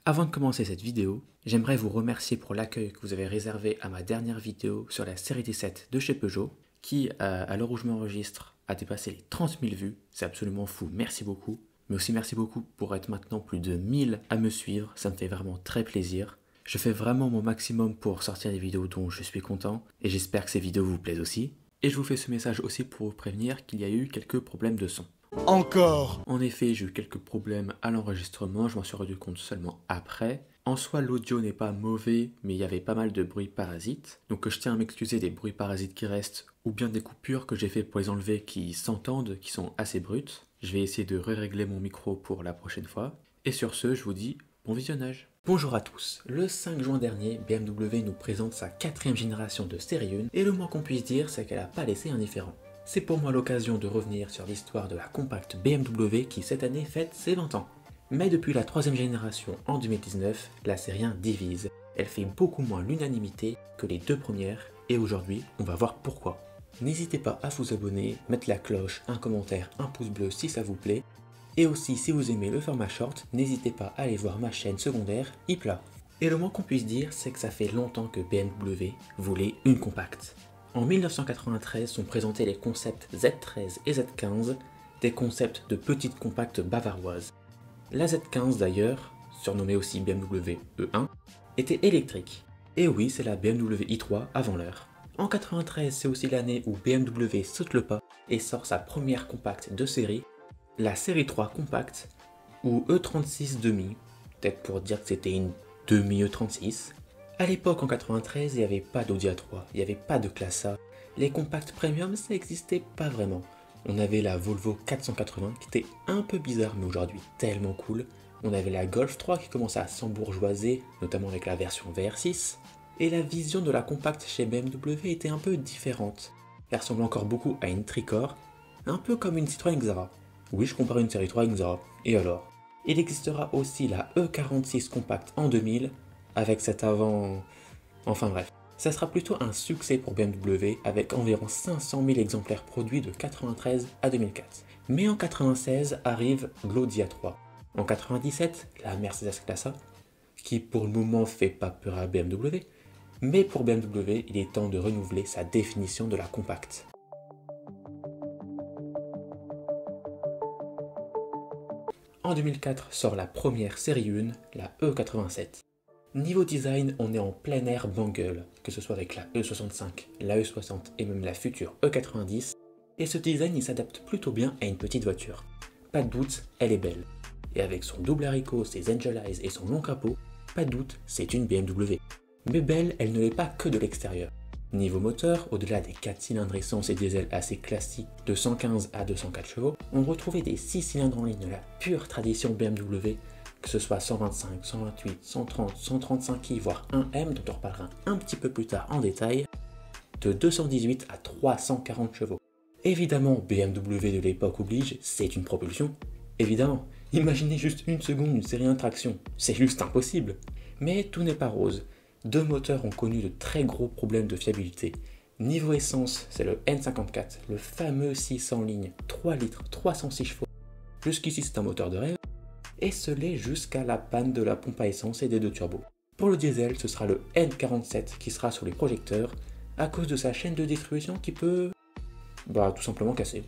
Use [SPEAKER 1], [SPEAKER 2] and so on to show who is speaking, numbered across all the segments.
[SPEAKER 1] Avant de commencer cette vidéo, j'aimerais vous remercier pour l'accueil que vous avez réservé à ma dernière vidéo sur la série D7 de chez Peugeot, qui, à l'heure où je m'enregistre, a dépassé les 30 000 vues. C'est absolument fou, merci beaucoup. Mais aussi merci beaucoup pour être maintenant plus de 1000 à me suivre, ça me fait vraiment très plaisir. Je fais vraiment mon maximum pour sortir des vidéos dont je suis content, et j'espère que ces vidéos vous plaisent aussi. Et je vous fais ce message aussi pour vous prévenir qu'il y a eu quelques problèmes de son.
[SPEAKER 2] Encore.
[SPEAKER 1] En effet, j'ai eu quelques problèmes à l'enregistrement, je m'en suis rendu compte seulement après. En soi, l'audio n'est pas mauvais, mais il y avait pas mal de bruits parasites. Donc je tiens à m'excuser des bruits parasites qui restent, ou bien des coupures que j'ai fait pour les enlever qui s'entendent, qui sont assez brutes. Je vais essayer de régler mon micro pour la prochaine fois. Et sur ce, je vous dis bon visionnage. Bonjour à tous. Le 5 juin dernier, BMW nous présente sa 4ème génération de série 1, et le moins qu'on puisse dire, c'est qu'elle n'a pas laissé indifférent. C'est pour moi l'occasion de revenir sur l'histoire de la compacte BMW qui cette année fête ses 20 ans. Mais depuis la 3ème génération en 2019, la série 1 divise. Elle fait beaucoup moins l'unanimité que les deux premières, et aujourd'hui, on va voir pourquoi. N'hésitez pas à vous abonner, mettre la cloche, un commentaire, un pouce bleu si ça vous plaît. Et aussi, si vous aimez le format short, n'hésitez pas à aller voir ma chaîne secondaire, Ipla. Et le moins qu'on puisse dire, c'est que ça fait longtemps que BMW voulait une compacte. En 1993 sont présentés les concepts Z13 et Z15, des concepts de petites compactes bavaroises. La Z15 d'ailleurs, surnommée aussi BMW E1, était électrique. Et oui, c'est la BMW i3 avant l'heure. En 93, c'est aussi l'année où BMW saute le pas et sort sa première compacte de série, la série 3 compacte, ou E36 demi, peut-être pour dire que c'était une demi-E36. A l'époque, en 93, il n'y avait pas d'Audi A3, il n'y avait pas de classe A. Les compacts premium, ça n'existait pas vraiment. On avait la Volvo 480 qui était un peu bizarre, mais aujourd'hui tellement cool. On avait la Golf 3 qui commençait à s'embourgeoiser, notamment avec la version VR6. Et la vision de la compacte chez BMW était un peu différente. Elle ressemble encore beaucoup à une Tricore, un peu comme une Citroën Xara. Oui, je compare une série 3 à une Xara. Et alors? Il existera aussi la E46 compacte en 2000, avec cet avant... Enfin bref, ça sera plutôt un succès pour BMW avec environ 500 000 exemplaires produits de 93 à 2004. Mais en 96 arrive l'Audi A3. En 97, la Mercedes Classe A, qui pour le moment fait pas peur à BMW, mais pour BMW, il est temps de renouveler sa définition de la compacte. En 2004 sort la première série 1, la E87. Niveau design, on est en plein air bangle, que ce soit avec la E65, la E60 et même la future E90, et ce design il s'adapte plutôt bien à une petite voiture. Pas de doute, elle est belle. Et avec son double haricot, ses angel eyes et son long capot, pas de doute, c'est une BMW. Mais belle, elle ne l'est pas que de l'extérieur. Niveau moteur, au-delà des 4 cylindres essence et diesel assez classiques de 115 à 204 chevaux, on retrouvait des 6 cylindres en ligne de la pure tradition BMW, que ce soit 125, 128, 130, 135i, voire 1M, dont on reparlera un petit peu plus tard en détail, de 218 à 340 chevaux. Évidemment, BMW de l'époque oblige, c'est une propulsion. Évidemment, imaginez juste une seconde une série 1 traction, c'est juste impossible. Mais tout n'est pas rose. Deux moteurs ont connu de très gros problèmes de fiabilité. Niveau essence, c'est le N54, le fameux 600 ligne, 3 litres, 306 chevaux. Jusqu'ici, c'est un moteur de rêve. Et ce l'est jusqu'à la panne de la pompe à essence et des deux turbos. Pour le diesel, ce sera le N47 qui sera sur les projecteurs à cause de sa chaîne de distribution qui peut... tout simplement casser.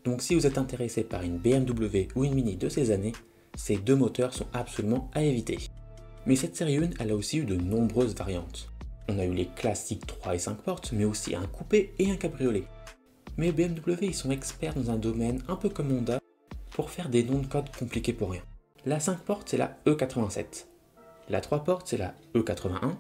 [SPEAKER 1] Donc si vous êtes intéressé par une BMW ou une Mini de ces années, ces deux moteurs sont absolument à éviter. Mais cette série 1, elle a aussi eu de nombreuses variantes. On a eu les classiques 3 et 5 portes, mais aussi un coupé et un cabriolet. Mais BMW, ils sont experts dans un domaine un peu comme Honda pour faire des noms de code compliqués pour rien. La 5 portes, c'est la E87. La 3 portes, c'est la E81.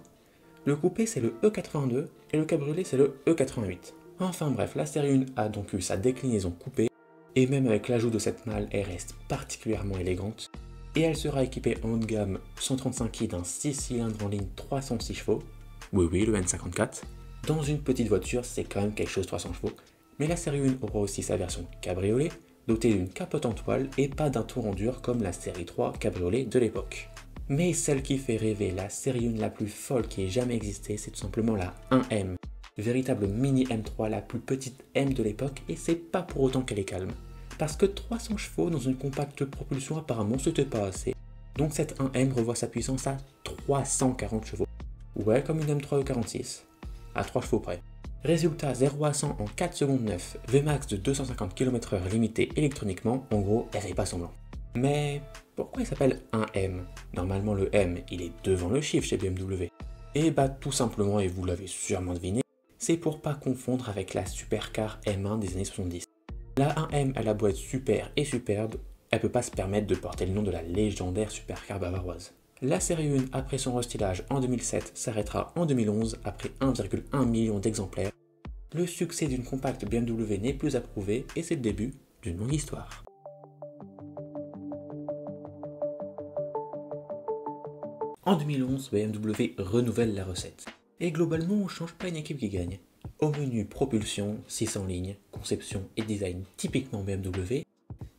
[SPEAKER 1] Le coupé, c'est le E82. Et le cabriolet, c'est le E88. Enfin bref, la série 1 a donc eu sa déclinaison coupée. Et même avec l'ajout de cette malle, elle reste particulièrement élégante. Et elle sera équipée en haut de gamme 135i d'un 6 cylindres en ligne 306 chevaux. Oui, le N54. Dans une petite voiture, c'est quand même quelque chose 300 chevaux. Mais la série 1 aura aussi sa version cabriolet, dotée d'une capote en toile et pas d'un tour en dur comme la série 3 cabriolet de l'époque. Mais celle qui fait rêver, la série 1 la plus folle qui ait jamais existé, c'est tout simplement la 1M. Véritable mini M3, la plus petite M de l'époque, et c'est pas pour autant qu'elle est calme. Parce que 300 chevaux dans une compacte propulsion apparemment c'était pas assez. Donc cette 1M revoit sa puissance à 340 chevaux. Ouais, comme une M3 E46, à 3 chevaux près. Résultat 0 à 100 en 4 secondes 9, Vmax de 250 km/h limité électroniquement, en gros, elle fait pas semblant. Mais pourquoi il s'appelle 1M? Normalement le M, il est devant le chiffre chez BMW. Et bah tout simplement, et vous l'avez sûrement deviné, c'est pour pas confondre avec la supercar M1 des années 70. La 1M, elle a beau être super et superbe, elle peut pas se permettre de porter le nom de la légendaire supercar bavaroise. La série 1, après son restylage en 2007, s'arrêtera en 2011 après 1,1 million d'exemplaires. Le succès d'une compacte BMW n'est plus approuvé et c'est le début d'une longue histoire. En 2011, BMW renouvelle la recette. Et globalement, on change pas une équipe qui gagne. Au menu propulsion, 600 lignes, conception et design typiquement BMW,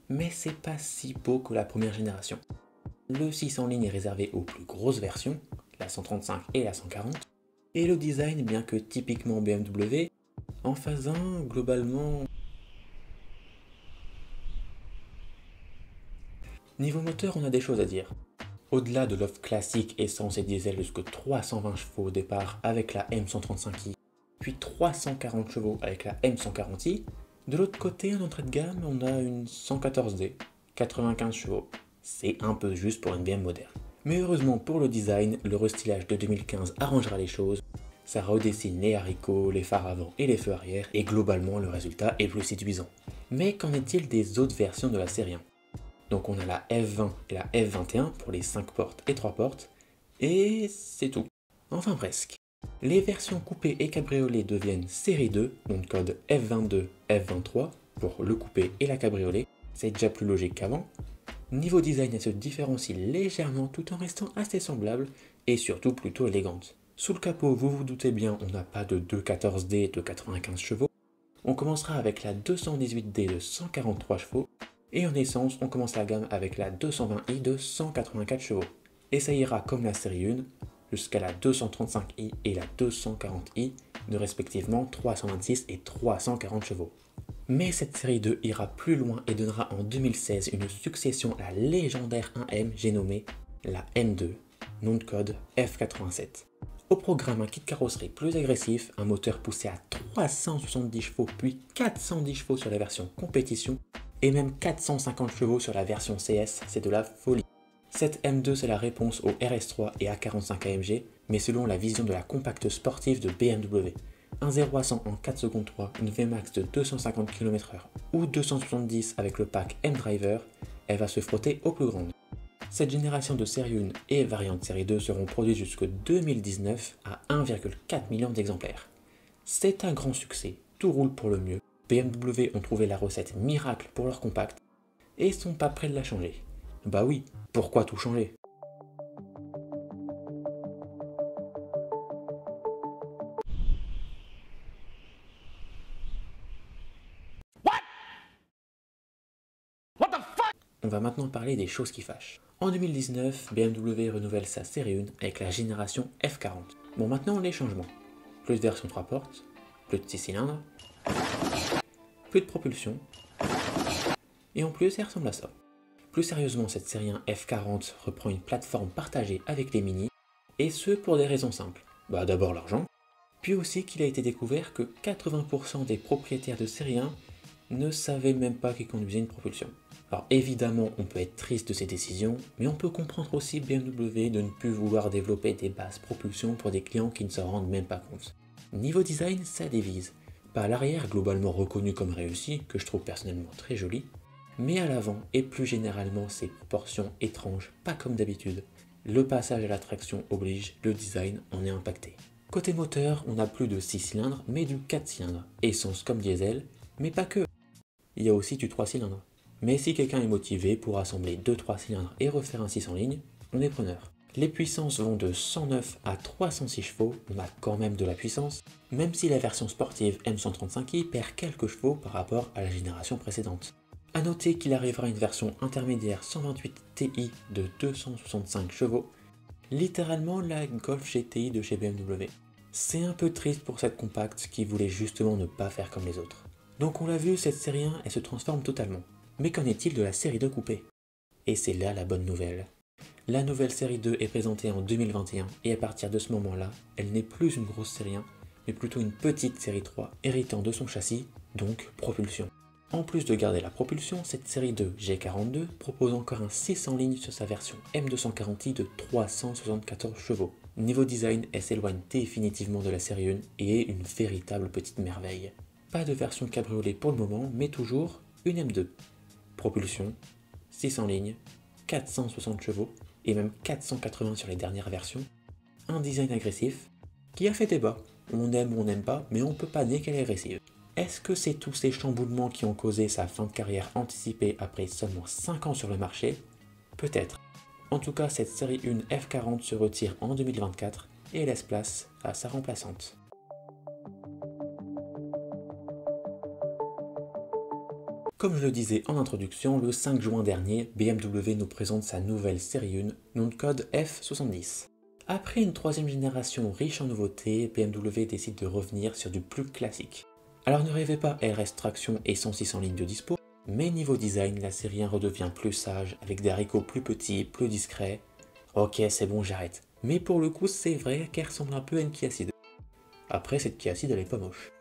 [SPEAKER 1] mais c'est pas si beau que la première génération. Le 600 lignes est réservé aux plus grosses versions, la 135 et la 140, et le design, bien que typiquement BMW, en phase 1, globalement... Niveau moteur, on a des choses à dire. Au-delà de l'offre classique essence et diesel jusqu'à 320 chevaux au départ avec la M135i, puis 340 chevaux avec la M140i, de l'autre côté, en entrée de gamme, on a une 114D, 95 chevaux. C'est un peu juste pour une BM moderne. Mais heureusement pour le design, le restylage de 2015 arrangera les choses. Ça redessine les haricots, les phares avant et les feux arrière, et globalement le résultat est plus séduisant. Mais qu'en est-il des autres versions de la série 1 ? Donc on a la F20 et la F21 pour les 5 portes et 3 portes, et c'est tout. Enfin presque. Les versions coupé et cabriolet deviennent série 2, nom de code F22, F23 pour le coupé et la cabriolet, c'est déjà plus logique qu'avant. Niveau design, elle se différencie légèrement tout en restant assez semblable et surtout plutôt élégante. Sous le capot, vous vous doutez bien, on n'a pas de 214D de 95 chevaux. On commencera avec la 218D de 143 chevaux et en essence, on commence la gamme avec la 220i de 184 chevaux. Et ça ira comme la série 1 jusqu'à la 235i et la 240i de respectivement 326 et 340 chevaux. Mais cette série 2 ira plus loin et donnera en 2016 une succession à la légendaire 1M, j'ai nommé la M2, nom de code F87. Au programme, un kit carrosserie plus agressif, un moteur poussé à 370 chevaux puis 410 chevaux sur la version compétition et même 450 chevaux sur la version CS, c'est de la folie. Cette M2 c'est la réponse au RS3 et A45 AMG, mais selon la vision de la compacte sportive de BMW. Un 0 à 100 en 4 secondes 3, une Vmax de 250 km/h ou 270 avec le pack M-Driver, elle va se frotter aux plus grandes. Cette génération de série 1 et variante série 2 seront produites jusqu'en 2019 à 1,4 million d'exemplaires. C'est un grand succès, tout roule pour le mieux, BMW ont trouvé la recette miracle pour leur compact et sont pas prêts de la changer. Bah oui, pourquoi tout changer ? On va maintenant parler des choses qui fâchent. En 2019, BMW renouvelle sa série 1 avec la génération F40. Bon, maintenant les changements. Plus de version 3 portes, plus de 6 cylindres, plus de propulsion, et en plus elle ressemble à ça. Plus sérieusement, cette série 1 F40 reprend une plateforme partagée avec les Mini, et ce pour des raisons simples. Bah d'abord l'argent, puis aussi qu'il a été découvert que 80% des propriétaires de série 1 ne savaient même pas qu'ils conduisaient une propulsion. Alors évidemment, on peut être triste de ces décisions, mais on peut comprendre aussi BMW de ne plus vouloir développer des basses propulsions pour des clients qui ne s'en rendent même pas compte. Niveau design, ça divise. Pas à l'arrière, globalement reconnu comme réussi, que je trouve personnellement très joli, mais à l'avant et plus généralement ses proportions étranges, pas comme d'habitude. Le passage à la traction oblige, le design en est impacté. Côté moteur, on n'a plus de 6 cylindres, mais du 4 cylindres, essence comme diesel, mais pas que. Il y a aussi du 3 cylindres. Mais si quelqu'un est motivé pour assembler 2-3 cylindres et refaire un 6 en ligne, on est preneur. Les puissances vont de 109 à 306 chevaux, on a quand même de la puissance, même si la version sportive M135i perd quelques chevaux par rapport à la génération précédente. A noter qu'il arrivera une version intermédiaire 128 Ti de 265 chevaux, littéralement la Golf GTI de chez BMW. C'est un peu triste pour cette compacte qui voulait justement ne pas faire comme les autres. Donc on l'a vu, cette série 1, elle se transforme totalement. Mais qu'en est-il de la série 2 coupée ? Et c'est là la bonne nouvelle. La nouvelle série 2 est présentée en 2021 et à partir de ce moment-là, elle n'est plus une grosse série 1, mais plutôt une petite série 3 héritant de son châssis, donc propulsion. En plus de garder la propulsion, cette série 2 G42 propose encore un 6 en ligne sur sa version M240i de 374 chevaux. Niveau design, elle s'éloigne définitivement de la série 1 et est une véritable petite merveille. Pas de version cabriolet pour le moment, mais toujours une M2. Propulsion, 6 en ligne, 460 chevaux et même 480 sur les dernières versions. Un design agressif qui a fait débat. On aime ou on n'aime pas, mais on peut pas nier qu'elle est agressive. Est-ce que c'est tous ces chamboulements qui ont causé sa fin de carrière anticipée après seulement 5 ans sur le marché? Peut-être. En tout cas, cette série 1 F40 se retire en 2024 et laisse place à sa remplaçante. Comme je le disais en introduction, le 5 juin dernier, BMW nous présente sa nouvelle série 1, nom de code F70. Après une troisième génération riche en nouveautés, BMW décide de revenir sur du plus classique. Alors ne rêvez pas RS traction et 106 en ligne de dispo, mais niveau design, la série 1 redevient plus sage, avec des haricots plus petits, plus discrets. Ok, c'est bon, j'arrête. Mais pour le coup, c'est vrai qu'elle ressemble un peu à une Kia Ceed. Après, cette Kia Ceed, elle est pas moche.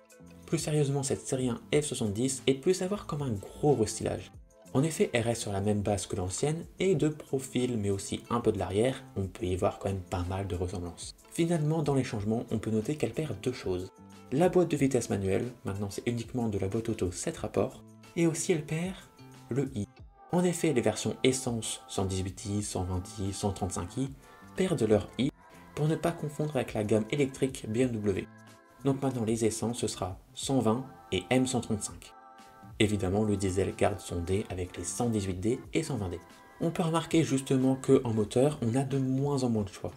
[SPEAKER 1] Plus sérieusement, cette série 1 F70 est plus à voir comme un gros restylage. En effet, elle reste sur la même base que l'ancienne, et de profil, mais aussi un peu de l'arrière, on peut y voir quand même pas mal de ressemblances. Finalement, dans les changements, on peut noter qu'elle perd deux choses. La boîte de vitesse manuelle, maintenant c'est uniquement de la boîte auto 7 rapports, et aussi elle perd le i. En effet, les versions essence 118i, 120i, 135i perdent leur i pour ne pas confondre avec la gamme électrique BMW. Donc maintenant les essences ce sera 120 et M135. Évidemment le diesel garde son D avec les 118D et 120D. On peut remarquer justement qu'en moteur on a de moins en moins de choix.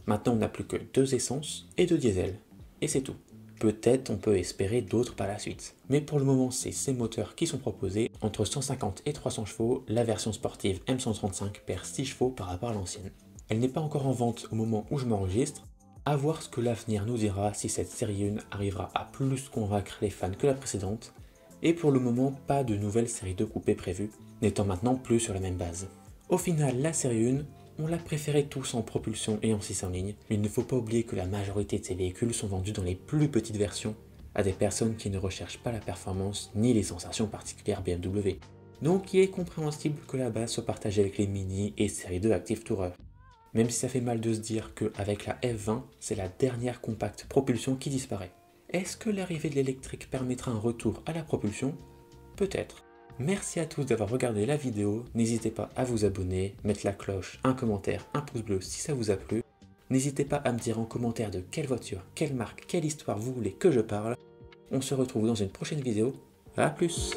[SPEAKER 1] Maintenant on n'a plus que 2 essences et 2 diesel. Et c'est tout. Peut-être on peut espérer d'autres par la suite. Mais pour le moment, c'est ces moteurs qui sont proposés. Entre 150 et 300 chevaux, la version sportive M135 perd 6 chevaux par rapport à l'ancienne. Elle n'est pas encore en vente au moment où je m'enregistre. À voir ce que l'avenir nous dira si cette série 1 arrivera à plus convaincre les fans que la précédente. Et pour le moment, pas de nouvelle série 2 coupée prévue, n'étant maintenant plus sur la même base. Au final, la série 1, on l'a préféré tous en propulsion et en 6 en ligne, mais il ne faut pas oublier que la majorité de ces véhicules sont vendus dans les plus petites versions à des personnes qui ne recherchent pas la performance ni les sensations particulières BMW. Donc il est compréhensible que la base soit partagée avec les Mini et série 2 Active Tourer. Même si ça fait mal de se dire qu'avec la F20, c'est la dernière compacte propulsion qui disparaît. Est-ce que l'arrivée de l'électrique permettra un retour à la propulsion? Peut-être. Merci à tous d'avoir regardé la vidéo, n'hésitez pas à vous abonner, mettre la cloche, un commentaire, un pouce bleu si ça vous a plu. N'hésitez pas à me dire en commentaire de quelle voiture, quelle marque, quelle histoire vous voulez que je parle. On se retrouve dans une prochaine vidéo, à plus!